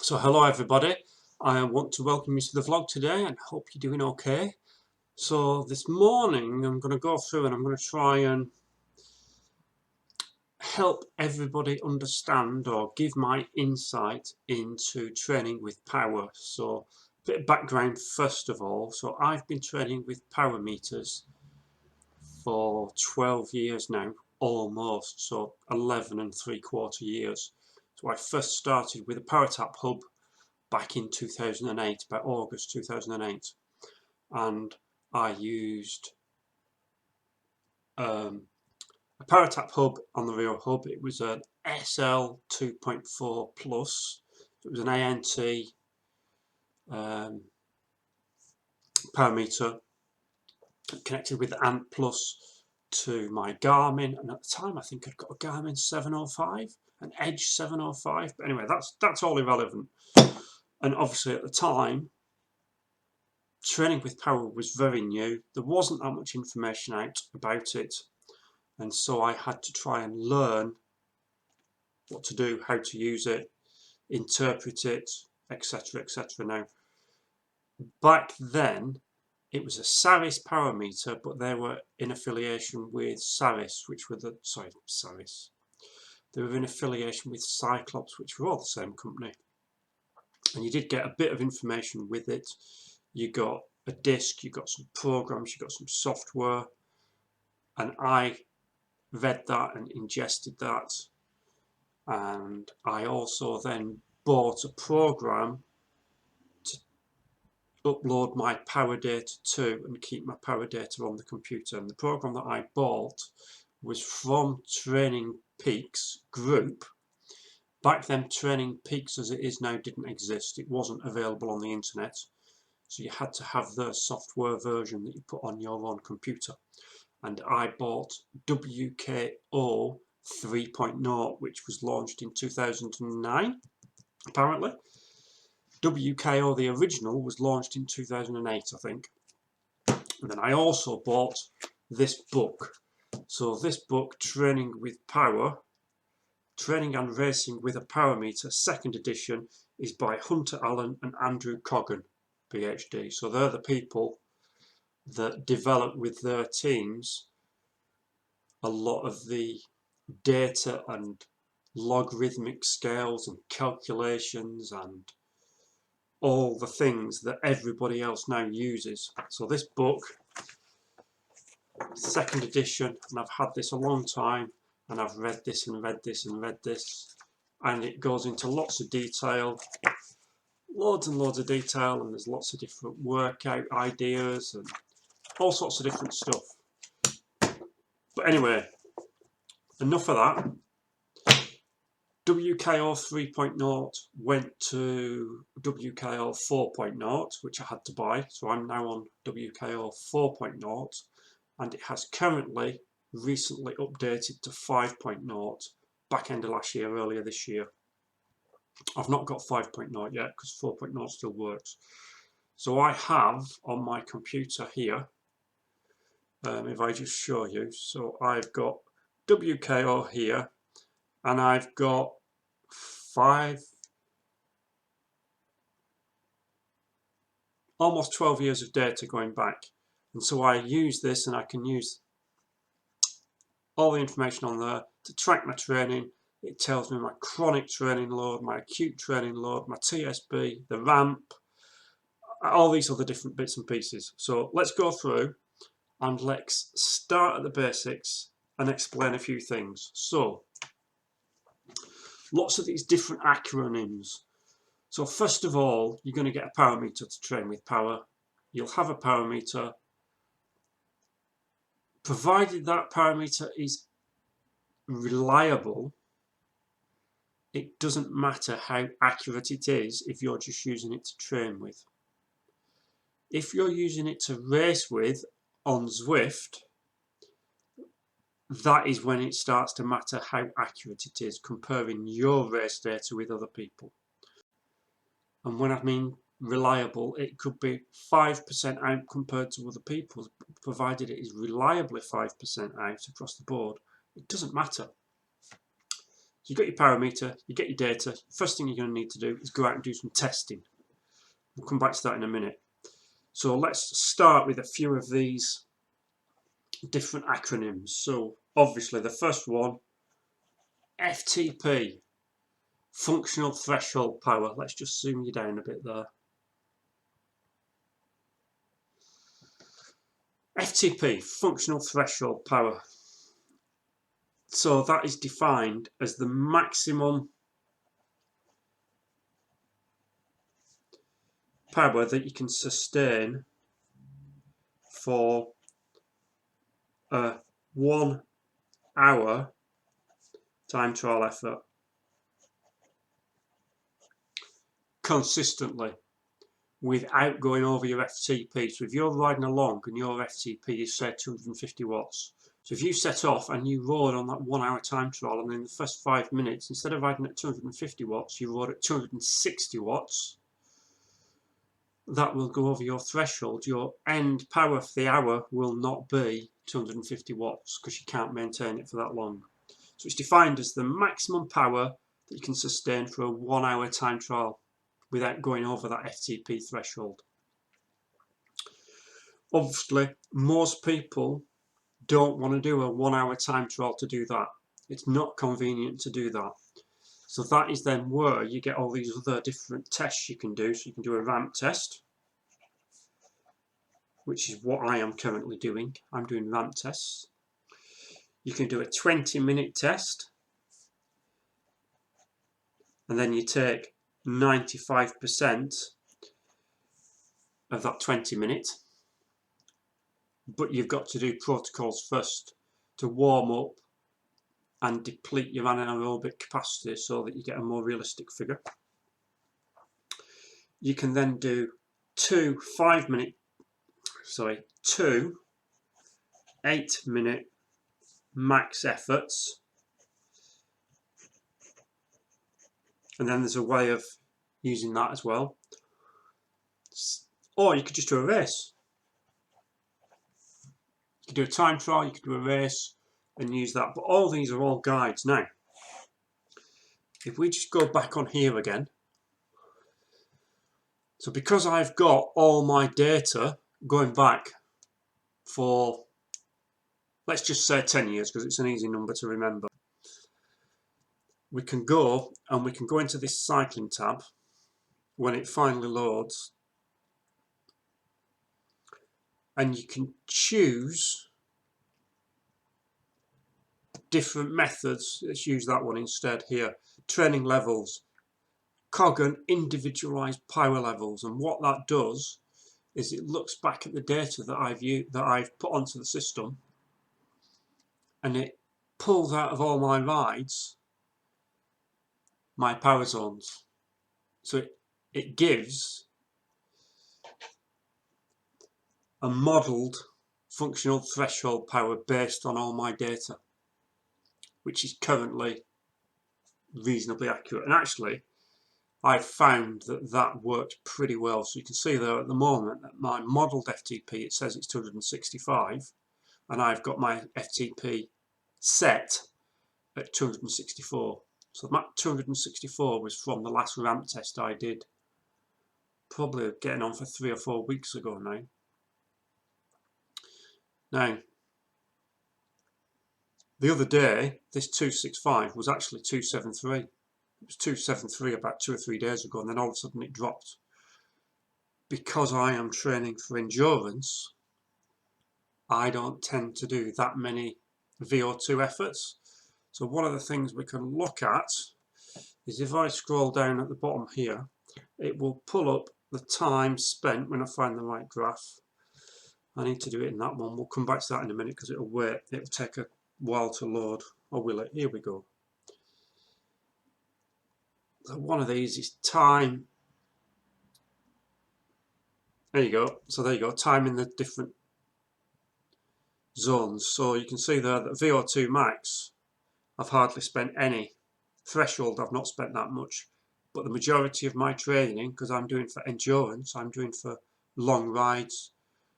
So hello everybody, I want to welcome you to the vlog today and hope you're doing okay. So this morning I'm going to go through and I'm going to try and help everybody understand or give my insight into training with power. So a bit of background first of all. So I've been training with power meters for 12 years now, almost, so 11 3/4 years. So I first started with a power tap hub back in 2008, about August 2008, and I used a power tap hub on the rear hub. It was an SL 2.4 plus. It was an ANT power meter connected with the ANT plus to my Garmin, and at the time I think I'd got a Garmin 705, an Edge 705. But anyway, that's all irrelevant. And obviously at the time, training with power was very new. There wasn't that much information out about it, and so I had to try and learn what to do, how to use it, interpret it, etc, etc. Now, back then it was a Saris power meter, but they were in affiliation with Saris, which were Saris. They were in affiliation with Cyclops, which were all the same company. And you did get a bit of information with it. You got a disc, you got some programs, you got some software, and I read that and ingested that, and I also then bought a program to upload my power data to and keep my power data on the computer. And the program that I bought was from Training Peaks Group. Back then, Training Peaks as it is now didn't exist. It wasn't available on the internet, so you had to have the software version that you put on your own computer. And I bought WKO 3.0, which was launched in 2009, apparently. WKO, the original, was launched in 2008, I think. And then I also bought this book. So this book, Training with Power, Training and Racing with a Power Meter, 2nd edition, is by Hunter Allen and Andrew Coggan, PhD. So they're the people that develop with their teams a lot of the data and logarithmic scales and calculations and all the things that everybody else now uses. So this book, 2nd edition, and I've had this a long time, and I've read this and read this and read this, and it goes into lots of detail, loads and loads of detail, and there's lots of different workout ideas and all sorts of different stuff. But anyway, enough of that. WKO 3.0 went to WKO 4.0, which I had to buy, so I'm now on WKO 4.0, and it has currently recently updated to 5.0, back end of last year, earlier this year. I've not got 5.0 yet because 4.0 still works. So I have on my computer here, if I just show you, so I've got WKO here, and I've got almost 12 years of data going back. And so I use this, and I can use all the information on there to track my training. It tells me my chronic training load, my acute training load, my TSB, the ramp, all these other different bits and pieces. So let's go through and let's start at the basics and explain a few things. So lots of these different acronyms. So first of all, you're going to get a power meter to train with power. You'll have a power meter. Provided that power meter is reliable, it doesn't matter how accurate it is if you're just using it to train with. If you're using it to race with on Zwift, that is when it starts to matter how accurate it is, comparing your race data with other people. And when I mean reliable, it could be 5% out compared to other people, provided it is reliably 5% out across the board. It doesn't matter. you got your parameter, you get your data. First thing you're going to need to do is go out and do some testing. We'll come back to that in a minute. So let's start with a few of these different acronyms. So obviously the first one, FTP, functional threshold power. Let's just zoom you down a bit there. FTP, functional threshold power. So that is defined as the maximum power that you can sustain for a 1 hour time trial effort consistently without going over your FTP. So if you're riding along and your FTP is say 250 watts, so if you set off and you rode on that 1 hour time trial, and in the first 5 minutes, instead of riding at 250 watts, you rode at 260 watts, that will go over your threshold. Your end power for the hour will not be 250 watts because you can't maintain it for that long. So it's defined as the maximum power that you can sustain for a 1 hour time trial without going over that FTP threshold. Obviously, most people don't want to do a 1 hour time trial to do that. It's not convenient to do that. So that is then where you get all these other different tests you can do. So you can do a ramp test, which is what I am currently doing. I'm doing ramp tests. You can do a 20-minute test, and then you take 95% of that 20 minutes, but you've got to do protocols first to warm up and deplete your anaerobic capacity so that you get a more realistic figure. You can then do two 8-minute max efforts, and then there's a way of using that as well. Or you could just do a race. You could do a time trial, you could do a race and use that, but all these are all guides. Now if we just go back on here again, so because I've got all my data going back for, let's just say 10 years because it's an easy number to remember, we can go into this cycling tab when it finally loads, and you can choose different methods. Let's use that one instead here. Training levels, cog and individualized power levels, and what that does is it looks back at the data that I've put onto the system, and it pulls out of all my rides my power zones. So it gives a modelled functional threshold power based on all my data, which is currently reasonably accurate. And actually, I found that that worked pretty well. So you can see there at the moment that my modelled FTP, it says it's 265, and I've got my FTP set at 264. So that 264 was from the last ramp test I did, probably getting on for 3 or 4 weeks ago now. Now, the other day, this 265 was actually 273. It was 273 about 2 or 3 days ago, and then all of a sudden it dropped. Because I am training for endurance, I don't tend to do that many VO2 efforts. So one of the things we can look at is if I scroll down at the bottom here, it will pull up the time spent when I find the right graph. I need to do it in that one. We'll come back to that in a minute because it'll wait. It'll take a while to load. Or will it? Here we go. So one of these is time. There you go. So there you go. Time in the different zones. So you can see there that VO2 max, I've hardly spent any. Threshold, I've not spent that much. But the majority of my training, because I'm doing for endurance, I'm doing for long rides,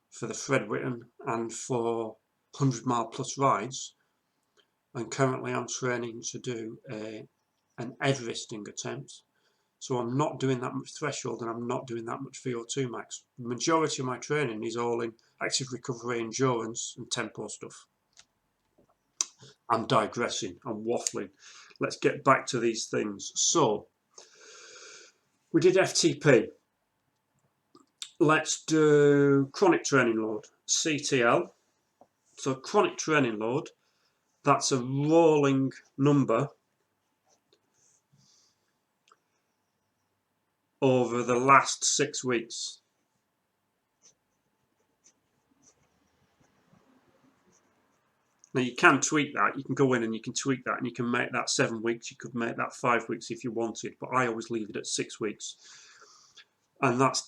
for the Fred Whitten and for 100-mile plus rides. And currently I'm training to do a and everesting attempts. So I'm not doing that much threshold and I'm not doing that much VO2 max. The majority of my training is all in active recovery, endurance and tempo stuff. I'm digressing, I'm waffling. Let's get back to these things. So we did FTP. Let's do chronic training load, CTL. So chronic training load, that's a rolling number over the last 6 weeks. Now you can tweak that, you can go in and you can tweak that and you can make that 7 weeks, you could make that 5 weeks if you wanted, but I always leave it at 6 weeks. And that's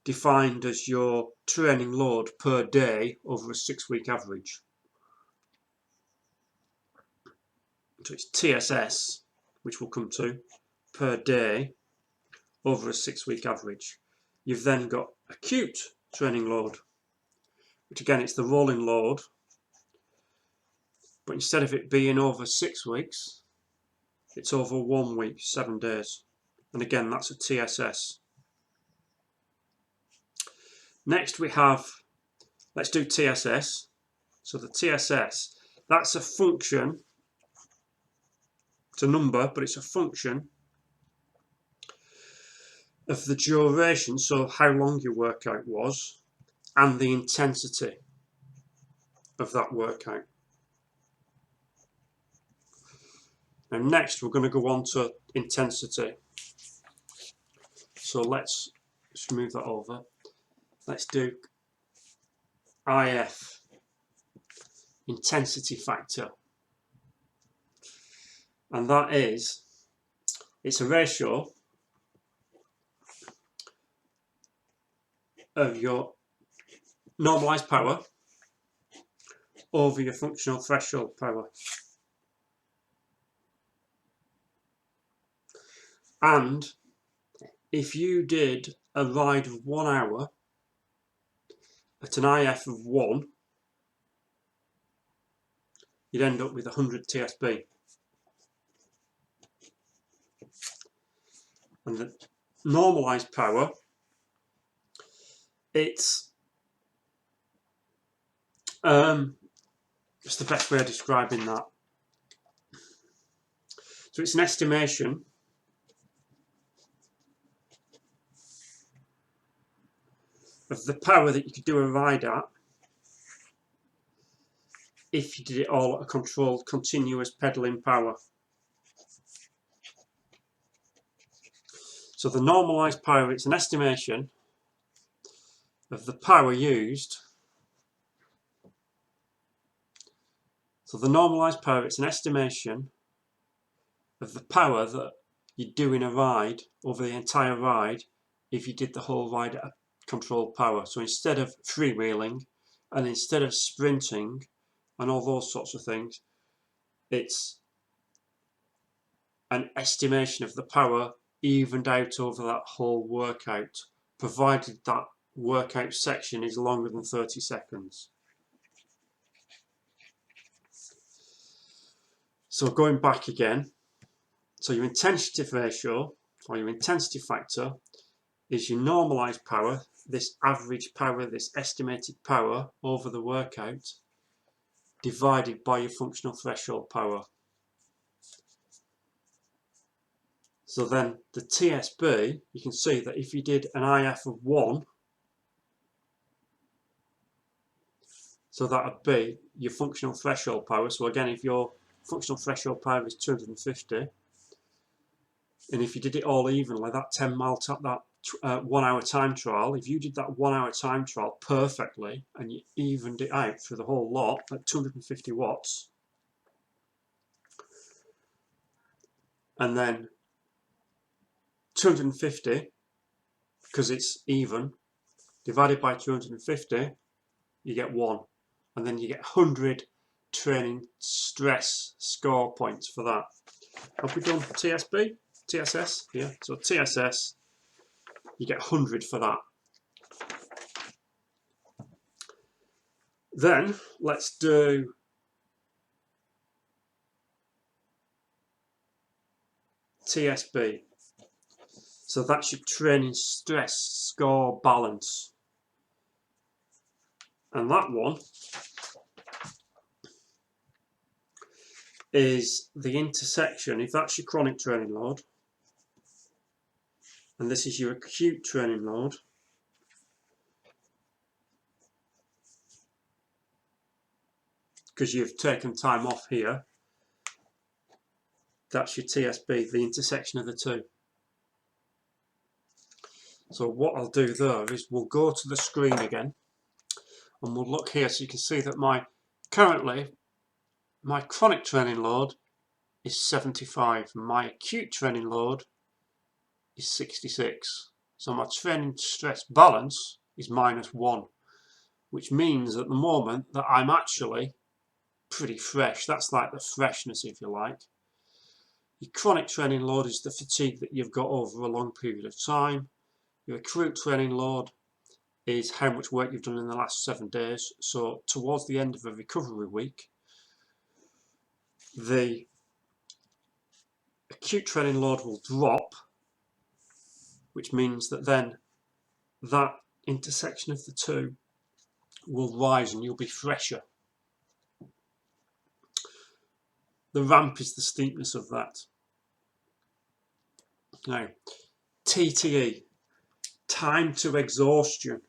defined as your training load per day over a 6-week average. So it's TSS, which we'll come to, per day over a 6-week average. You've then got acute training load, which again, it's the rolling load, but instead of it being over 6 weeks, it's over 1 week, 7 days. And again, that's a TSS. Next we have, let's do TSS. So the TSS, that's a function, it's a number, but it's a function of the duration, so how long your workout was, and the intensity of that workout. Now next we're going to go on to intensity. So let's just move that over. Let's do IF, intensity factor. And that is, it's a ratio of your normalized power over your functional threshold power. And if you did a ride of 1 hour at an IF of 1, you'd end up with 100 TSB. And the normalized power, it's the best way of describing that. So it's an estimation of the power that you could do a ride at if you did it all at a controlled continuous pedaling power. So the normalized power, it's an estimation of the power used. So the normalized power, it's an estimation of the power that you do in a ride over the entire ride if you did the whole ride at a controlled power. So instead of freewheeling and instead of sprinting and all those sorts of things, it's an estimation of the power evened out over that whole workout, provided that workout section is longer than 30 seconds. So going back again, so your intensity ratio or your intensity factor is your normalized power, this average power, this estimated power over the workout, divided by your functional threshold power. So then the TSB, you can see that if you did an IF of 1, so that would be your functional threshold power. So again, if your functional threshold power is 250, and if you did it all evenly, that 10 mile, that 1 hour time trial, if you did that 1 hour time trial perfectly and you evened it out through the whole lot at 250 watts, and then 250, because it's even, divided by 250, you get 1. And then you get 100 training stress score points for that. Have we done TSB? TSS? Yeah, so TSS, you get 100 for that. Then let's do TSB. So that's your training stress score balance. And that one is the intersection, if that's your chronic training load, and this is your acute training load, because you've taken time off here, that's your TSB, the intersection of the two. So what I'll do there is we'll go to the screen again and we'll look here so you can see that currently my chronic training load is 75 and my acute training load is 66. So my training stress balance is -1, which means at the moment that I'm actually pretty fresh. That's like the freshness, if you like. Your chronic training load is the fatigue that you've got over a long period of time. Your acute training load is how much work you've done in the last 7 days. So towards the end of a recovery week, the acute training load will drop, which means that then that intersection of the two will rise and you'll be fresher. The ramp is the steepness of that. Now, TTE, time to exhaustion.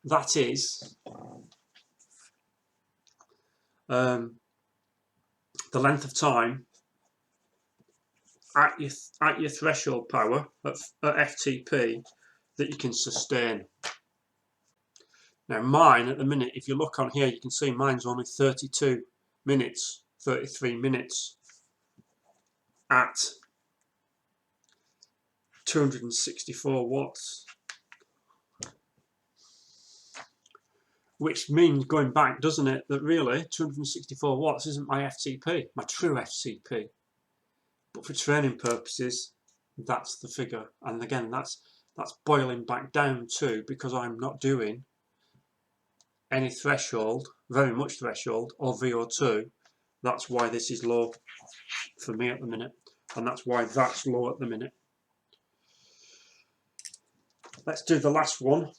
That is the length of time at your threshold power at FTP that you can sustain. Now mine at the minute, if you look on here, you can see mine's only 32 minutes, 33 minutes at 264 watts. Which means, going back, doesn't it, that really 264 watts isn't my FTP, my true FTP. But for training purposes, that's the figure. And again, that's boiling back down to, because I'm not doing any threshold, very much threshold, or VO2, that's why this is low for me at the minute. And that's why that's low at the minute. Let's do the last one.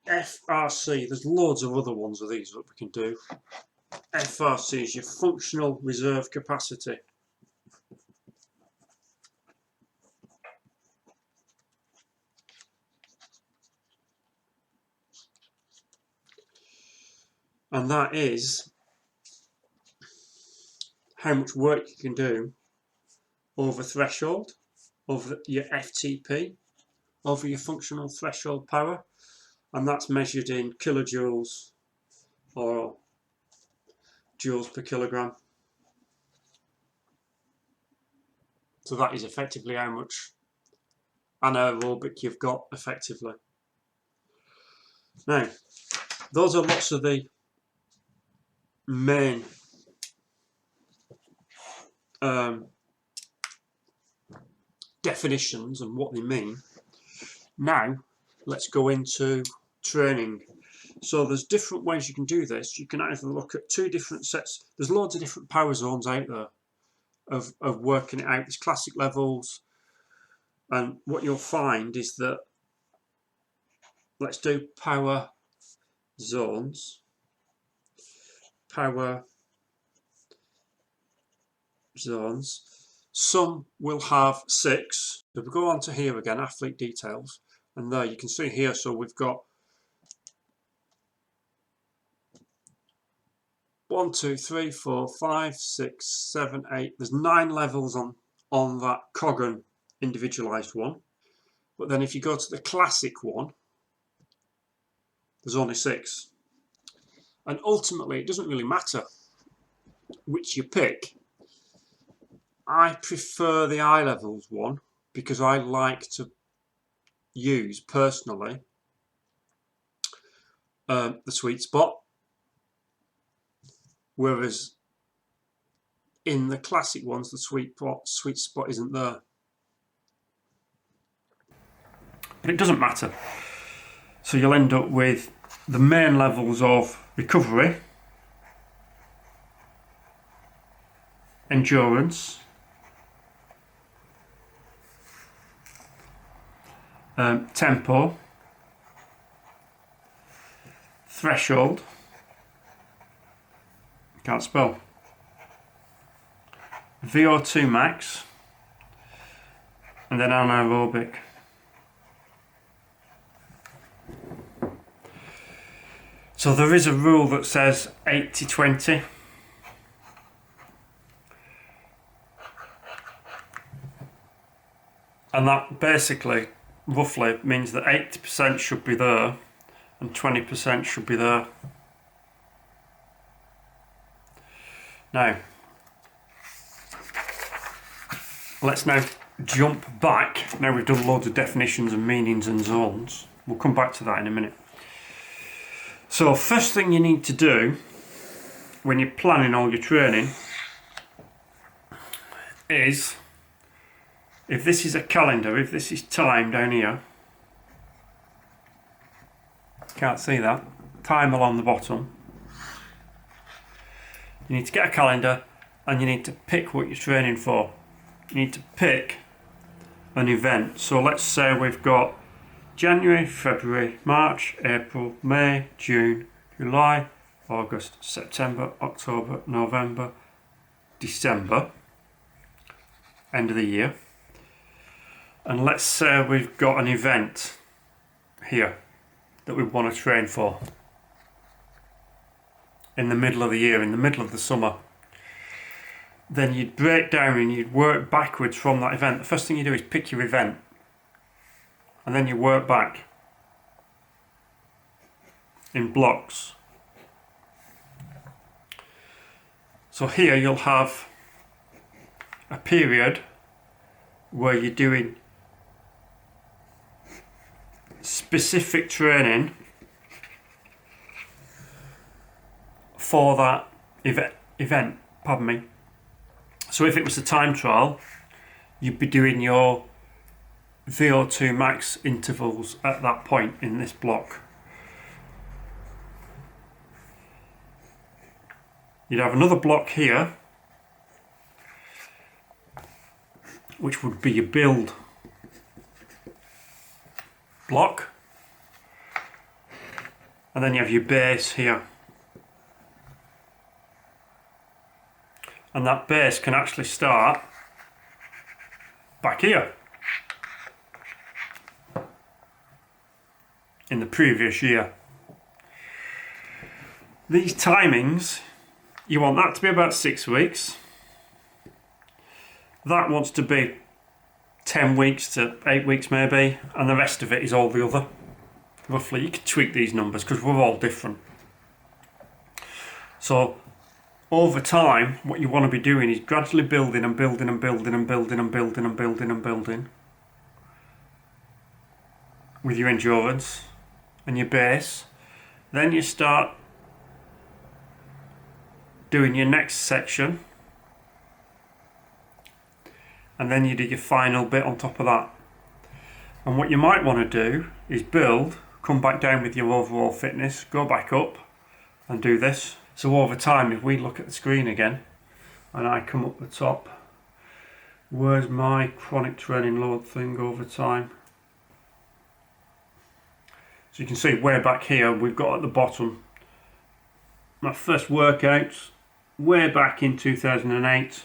FRC, there's loads of other ones of these that we can do. FRC is your functional reserve capacity. And that is how much work you can do over threshold, over your FTP, over your functional threshold power. And that's measured in kilojoules or joules per kilogram. So that is effectively how much anaerobic you've got effectively. Now, those are lots of the main definitions and what they mean. Now, let's go into training. So there's different ways you can do this. You can either look at 2 different sets. There's loads of different power zones out there of working it out. There's classic levels, and what you'll find is that, let's do power zones. Power zones. Some will have 6. If we go on to here again, athlete details, and there you can see here, so we've got 1, 2, 3, 4, 5, 6, 7, 8. There's 9 levels on that Coggan individualized one. But then if you go to the classic one, there's only 6. And ultimately, it doesn't really matter which you pick. I prefer the eye levels one because I like to use personally the sweet spot, whereas in the classic ones the sweet spot isn't there. But it doesn't matter. So you'll end up with the main levels of recovery, endurance, tempo, threshold, can't spell, VO2 max, and then anaerobic. So there is a rule that says 80-20. And that basically, roughly, means that 80% should be there and 20% should be there. Now, let's now jump back. Now we've done loads of definitions and meanings and zones. We'll come back to that in a minute. So first thing you need to do when you're planning all your training is, if this is a calendar, if this is time down here, can't see that, time along the bottom, you need to get a calendar and you need to pick what you're training for. You need to pick an event. So let's say we've got January, February, March, April, May, June, July, August, September, October, November, December, end of the year. And let's say we've got an event here that we want to train for in the middle of the year, in the middle of the summer. Then you'd break down and you'd work backwards from that event. The first thing you do is pick your event, and then you work back in blocks. So here you'll have a period where you're doing specific training for that event, pardon me. So if it was a time trial, you'd be doing your VO2 max intervals at that point in this block. You'd have another block here, which would be your build block, and then you have your base here. And that base can actually start back here in the previous year. These timings, you want that to be about 6 weeks. That wants to be 10 weeks to 8 weeks maybe, and the rest of it is all the other. Roughly, you can tweak these numbers because we're all different. So over time, what you want to be doing is gradually building and building and building and building and building and building and building with your endurance and your base. Then you start doing your next section, and then you do your final bit on top of that. And what you might want to do is build, come back down with your overall fitness, go back up and do this. So over time, if we look at the screen again and I come up the top, where's my chronic training load thing over time? So you can see way back here, we've got at the bottom my first workouts way back in 2008.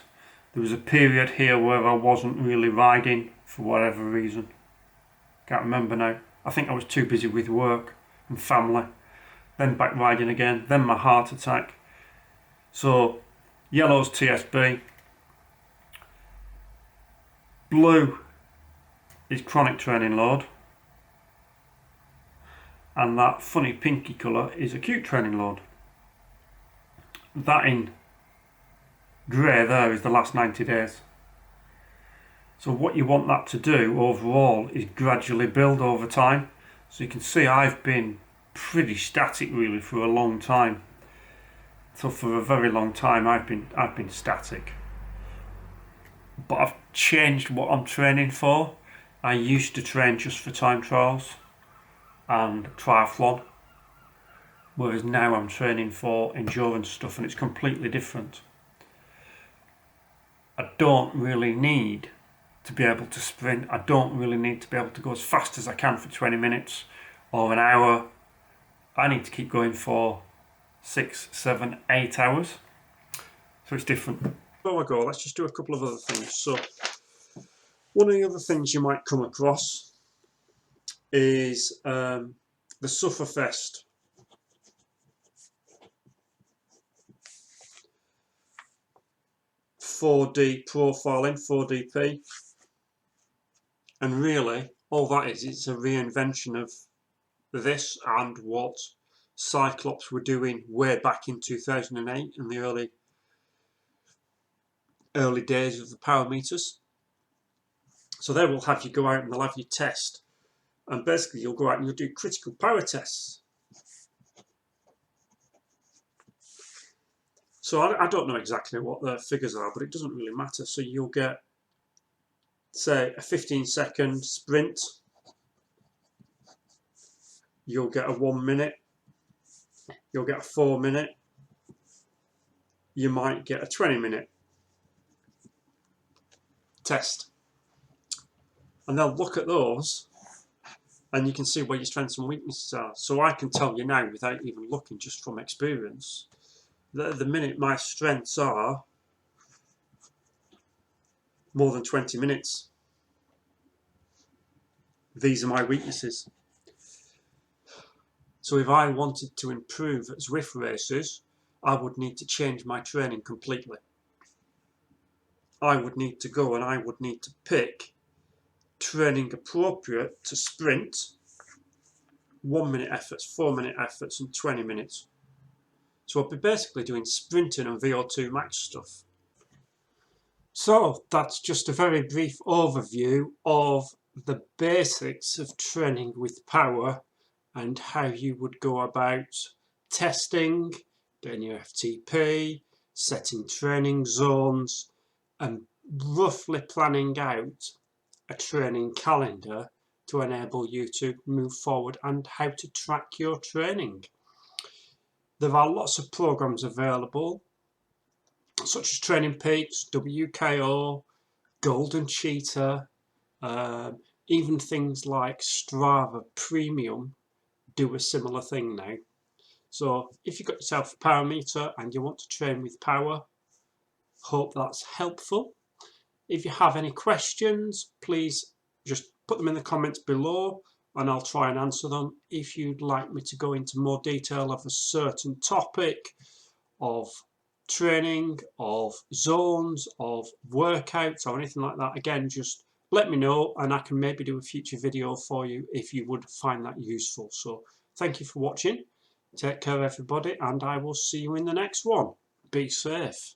There was a period here where I wasn't really riding for whatever reason. Can't remember now. I think I was too busy with work and family. Then back riding again. Then my heart attack. So yellow's TSB. Blue is chronic training load. And that funny pinky colour is acute training load. That in grey there is the last 90 days. So what you want that to do overall is gradually build over time. So you can see I've been pretty static really for a long time. So for a very long time I've been static. But I've changed what I'm training for. I used to train just for time trials and triathlon, whereas now I'm training for endurance stuff, and it's completely different. I don't really need to be able to sprint. I don't really need to be able to go as fast as I can for 20 minutes or an hour. I need to keep going for 6, 7, 8 hours. So it's different. Before I go, let's just do a couple of other things. So one of the other things you might come across is the Sufferfest. 4D profiling, 4DP, and really all that is, it's a reinvention of this and what Cyclops were doing way back in 2008 in the early days of the power meters. So they will have you go out and they'll have you test, and basically you'll go out and you'll do critical power tests. So I don't know exactly what the figures are, but it doesn't really matter. So you'll get, say, a 15-second sprint. You'll get a 1 minute. You'll get a 4 minute. You might get a 20-minute test. And they'll look at those and you can see where your strengths and weaknesses are. So I can tell you now, without even looking, just from experience, that at the minute my strengths are more than 20 minutes. These are my weaknesses. So if I wanted to improve at Zwift races, I would need to change my training completely. I would need to go and I would need to pick training appropriate to sprint, 1 minute efforts, 4 minute efforts, and 20 minutes. So I'll be basically doing sprinting and VO2 max stuff. So that's just a very brief overview of the basics of training with power and how you would go about testing, doing your FTP, setting training zones, and roughly planning out a training calendar to enable you to move forward and how to track your training. There are lots of programs available, such as Training Peaks, WKO, Golden Cheetah, even things like Strava Premium do a similar thing now. So if you've got yourself a power meter and you want to train with power, hope that's helpful. If you have any questions, please just put them in the comments below and I'll try and answer them. If you'd like me to go into more detail of a certain topic, of training, of zones, of workouts or anything like that, again, just let me know and I can maybe do a future video for you if you would find that useful. So thank you for watching. Take care everybody and I will see you in the next one. Be safe.